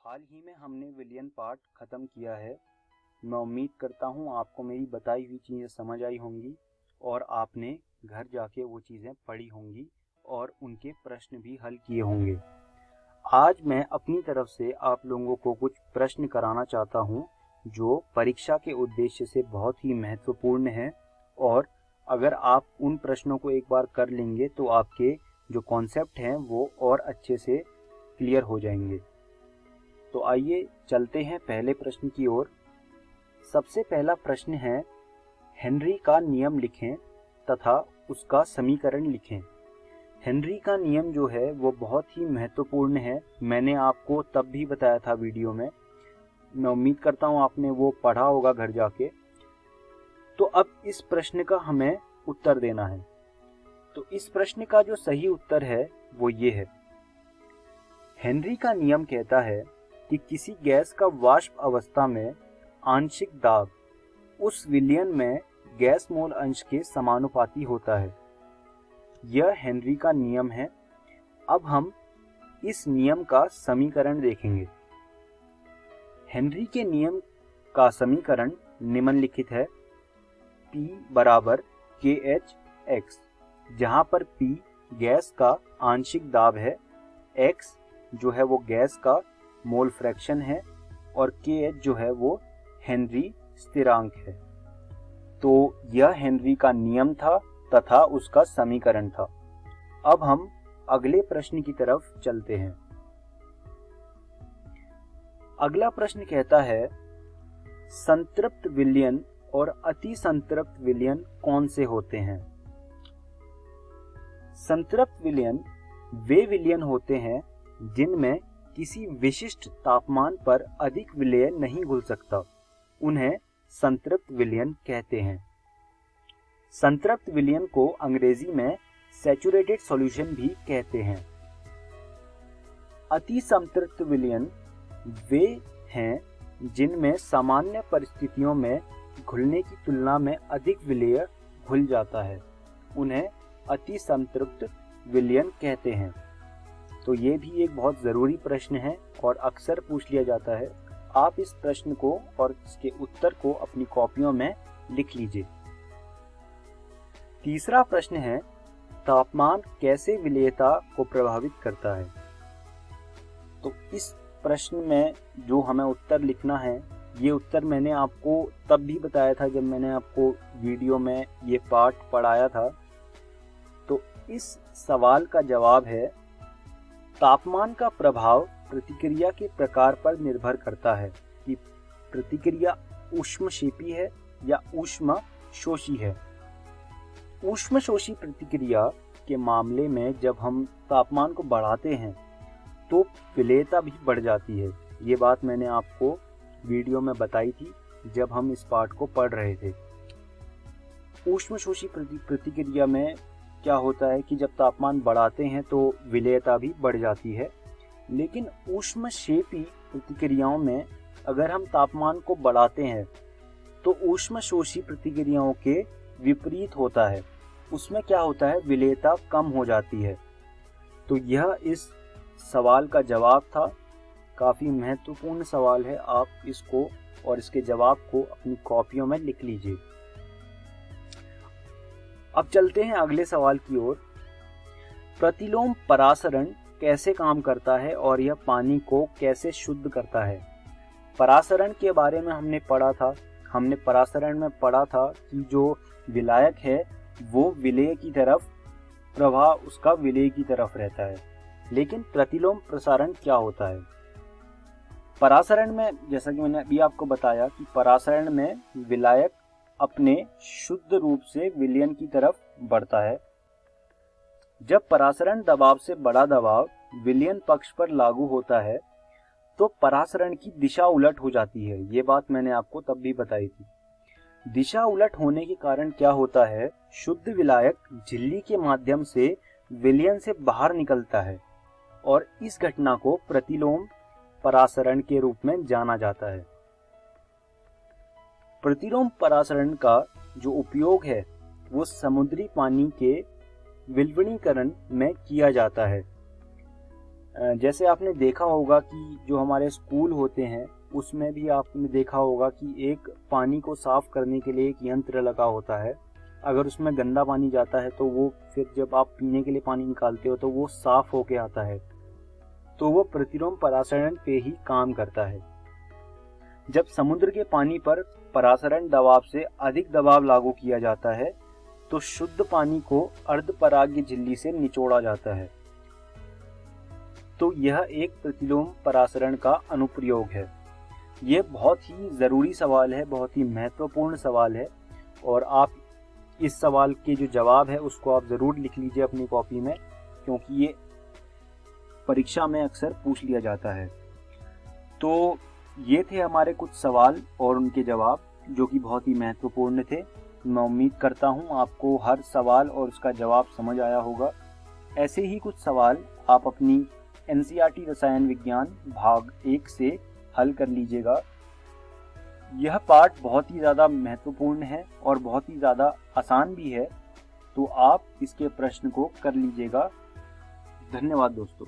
हाल ही में हमने विलियन पार्ट ख़त्म किया है। मैं उम्मीद करता हूँ आपको मेरी बताई हुई चीज़ें समझ आई होंगी और आपने घर जाके वो चीज़ें पढ़ी होंगी और उनके प्रश्न भी हल किए होंगे। आज मैं अपनी तरफ से आप लोगों को कुछ प्रश्न कराना चाहता हूँ जो परीक्षा के उद्देश्य से बहुत ही महत्वपूर्ण है और अगर आप उन प्रश्नों को एक बार कर लेंगे तो आपके जो कॉन्सेप्ट हैं वो और अच्छे से क्लियर हो जाएंगे। तो आइए चलते हैं पहले प्रश्न की ओर। सबसे पहला प्रश्न है, हेनरी का नियम लिखें तथा उसका समीकरण लिखें। हेनरी का नियम जो है वो बहुत ही महत्वपूर्ण है। मैंने आपको तब भी बताया था वीडियो में। मैं उम्मीद करता हूँ आपने वो पढ़ा होगा घर जाके। तो अब इस प्रश्न का हमें उत्तर देना है। तो इस प्रश्न का जो सही उत्तर है वो ये है। हेनरी का नियम कहता है कि किसी गैस का वाष्प अवस्था में आंशिक दाब उस विलयन में गैस मोल अंश के समानुपाती होता है। यह हेनरी का नियम है। अब हम इस नियम का समीकरण देखेंगे। हेनरी के नियम का समीकरण निम्नलिखित है। P बराबर KH(x), जहाँ पर P गैस का आंशिक दाब है, X जो है वो गैस का मोल फ्रैक्शन है और KH जो है वो हेनरी स्थिरांक है। तो यह हेनरी का नियम था तथा उसका समीकरण था। अब हम अगले प्रश्न की तरफ चलते हैं। अगला प्रश्न कहता है, संतृप्त विलयन और अति संतृप्त विलयन कौन से होते हैं? संतृप्त विलयन वे विलयन होते हैं जिनमें किसी विशिष्ट तापमान पर अधिक विलय नहीं घुल सकता। उन्हें संतृप्त विलयन कहते हैं। संतृप्त विलयन को अंग्रेजी में सैचुरेटेड सॉल्यूशन भी कहते हैं। अति संतृप्त विलयन वे हैं जिनमें सामान्य परिस्थितियों में घुलने की तुलना में अधिक विलय घुल जाता है। उन्हें अति संतृप्त विलयन कहते हैं। तो ये भी एक बहुत ज़रूरी प्रश्न है और अक्सर पूछ लिया जाता है। आप इस प्रश्न को और इसके उत्तर को अपनी कॉपियों में लिख लीजिए। तीसरा प्रश्न है, तापमान कैसे विलेयता को प्रभावित करता है? तो इस प्रश्न में जो हमें उत्तर लिखना है, ये उत्तर मैंने आपको तब भी बताया था जब मैंने आपको वीडियो में ये पार्ट पढ़ाया था। तो इस सवाल का जवाब है, तापमान का प्रभाव प्रतिक्रिया के प्रकार पर निर्भर करता है कि प्रतिक्रिया ऊष्मक्षेपी है या ऊष्मशोषी है। ऊष्मशोषी प्रतिक्रिया के मामले में जब हम तापमान को बढ़ाते हैं तो विलेयता भी बढ़ जाती है। ये बात मैंने आपको वीडियो में बताई थी जब हम इस पार्ट को पढ़ रहे थे। ऊष्मशोषी प्रतिक्रिया में क्या होता है कि जब तापमान बढ़ाते हैं तो विलेयता भी बढ़ जाती है, लेकिन ऊष्मक्षेपी प्रतिक्रियाओं में अगर हम तापमान को बढ़ाते हैं तो ऊष्मशोषी प्रतिक्रियाओं के विपरीत होता है। उसमें क्या होता है, विलेयता कम हो जाती है। तो यह इस सवाल का जवाब था। काफ़ी महत्वपूर्ण सवाल है। आप इसको और इसके जवाब को अपनी कॉपियों में लिख लीजिए। अब चलते हैं अगले सवाल की ओर। प्रतिलोम परासरण कैसे काम करता है और यह पानी को कैसे शुद्ध करता है? परासरण के बारे में हमने पढ़ा था। हमने परासरण में पढ़ा था कि जो विलायक है वो विलेय की तरफ, प्रवाह उसका विलेय की तरफ रहता है। लेकिन प्रतिलोम प्रसारण क्या होता है? परासरण में, जैसा कि मैंने अभी आपको बताया कि परासरण में विलायक अपने शुद्ध रूप से विलयन की तरफ बढ़ता है। जब परासरण दबाव से बड़ा दबाव विलयन पक्ष पर लागू होता है तो परासरण की दिशा उलट हो जाती है। ये बात मैंने आपको तब भी बताई थी। दिशा उलट होने के कारण क्या होता है, शुद्ध विलायक झिल्ली के माध्यम से विलयन से बाहर निकलता है और इस घटना को प्रतिलोम परासरण के रूप में जाना जाता है। प्रतिलोम परासरण का जो उपयोग है वो समुद्री पानी के विलवणीकरण में किया जाता है। जैसे आपने देखा होगा कि जो हमारे स्कूल होते हैं उसमें भी आपने देखा होगा कि एक पानी को साफ करने के लिए एक यंत्र लगा होता है। अगर उसमें गंदा पानी जाता है तो वो फिर जब आप पीने के लिए पानी निकालते हो तो वो साफ होके आता है। तो वो प्रतिलोम परासरण पे ही काम करता है। जब समुद्र के पानी पर परासरण दबाव से अधिक दबाव लागू किया जाता है तो शुद्ध पानी को अर्धपराग्य झिल्ली से निचोड़ा जाता है। तो यह एक प्रतिलोम परासरण का अनुप्रयोग है। यह बहुत ही ज़रूरी सवाल है, बहुत ही महत्वपूर्ण सवाल है, और आप इस सवाल के जो जवाब है उसको आप ज़रूर लिख लीजिए अपनी कॉपी में, क्योंकि ये परीक्षा में अक्सर पूछ लिया जाता है। तो ये थे हमारे कुछ सवाल और उनके जवाब जो कि बहुत ही महत्वपूर्ण थे। मैं उम्मीद करता हूँ आपको हर सवाल और उसका जवाब समझ आया होगा। ऐसे ही कुछ सवाल आप अपनी एनसीईआरटी रसायन विज्ञान भाग 1 से हल कर लीजिएगा। यह पाठ बहुत ही ज़्यादा महत्वपूर्ण है और बहुत ही ज़्यादा आसान भी है, तो आप इसके प्रश्न को कर लीजिएगा। धन्यवाद दोस्तों।